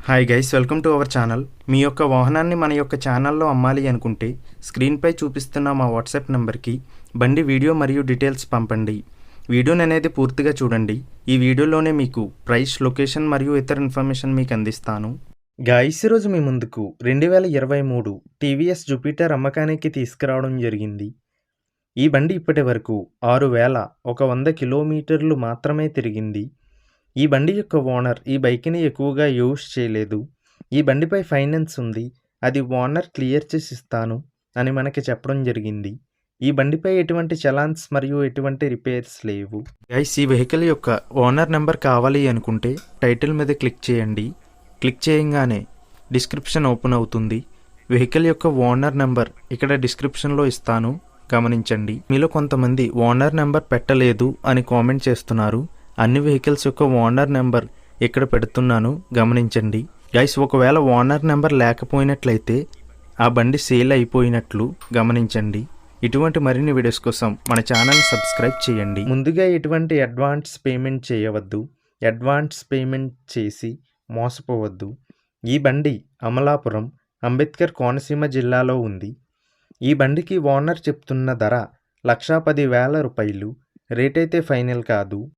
Hi guys, welcome to our channel. మీ యొక్క వాహనాన్ని మన యొక్క ఛానల్లో అమ్మాలి అనుకుంటే స్క్రీన్పై చూపిస్తున్న మా వాట్సాప్ నెంబర్కి బండి వీడియో మరియు డీటెయిల్స్ పంపండి. వీడియోని అనేది పూర్తిగా చూడండి. ఈ వీడియోలోనే మీకు ప్రైస్, లొకేషన్ మరియు ఇతర ఇన్ఫర్మేషన్ మీకు అందిస్తాను. గైస్, ఈరోజు మీ ముందుకు 2023 టీవీఎస్ జూపిటర్ అమ్మకానికి తీసుకురావడం జరిగింది. ఈ బండి ఇప్పటి వరకు 6100 కిలోమీటర్లు మాత్రమే తిరిగింది. ఈ బండి యొక్క ఓనర్ ఈ బైక్ని ఎక్కువగా యూస్ చేయలేదు. ఈ బండిపై ఫైనాన్స్ ఉంది, అది ఓనర్ క్లియర్ చేసి ఇస్తాను అని మనకి చెప్పడం జరిగింది. ఈ బండిపై ఎటువంటి చలాన్స్ మరియు ఎటువంటి రిపేర్స్ లేవు. గైస్, ఈ వెహికల్ యొక్క ఓనర్ నెంబర్ కావాలి అనుకుంటే టైటిల్ మీద క్లిక్ చేయండి. క్లిక్ చేయగానే డిస్క్రిప్షన్ ఓపెన్ అవుతుంది. వెహికల్ యొక్క ఓనర్ నెంబర్ ఇక్కడ డిస్క్రిప్షన్లో ఇస్తాను, గమనించండి. మీలో కొంతమంది ఓనర్ నెంబర్ పెట్టలేదు అని కామెంట్ చేస్తున్నారు. అన్ని వెహికల్స్ యొక్క ఓనర్ నెంబర్ ఇక్కడ పెడుతున్నాను, గమనించండి. గైస్, ఒకవేళ ఓనర్ నెంబర్ లేకపోయినట్లయితే ఆ బండి సేల్ అయిపోయినట్లు గమనించండి. ఇటువంటి మరిన్ని వీడియోస్ కోసం మన ఛానల్ సబ్స్క్రైబ్ చేయండి. ముందుగా ఎటువంటి అడ్వాన్స్ పేమెంట్ చేయవద్దు. అడ్వాన్స్ పేమెంట్ చేసి మోసపోవద్దు. ఈ బండి అమలాపురం, అంబేద్కర్ కోనసీమ జిల్లాలో ఉంది. ఈ బండికి ఓనర్ చెప్తున్న ధర 1,10,000 రూపాయలు. రేట్ అయితే ఫైనల్ కాదు.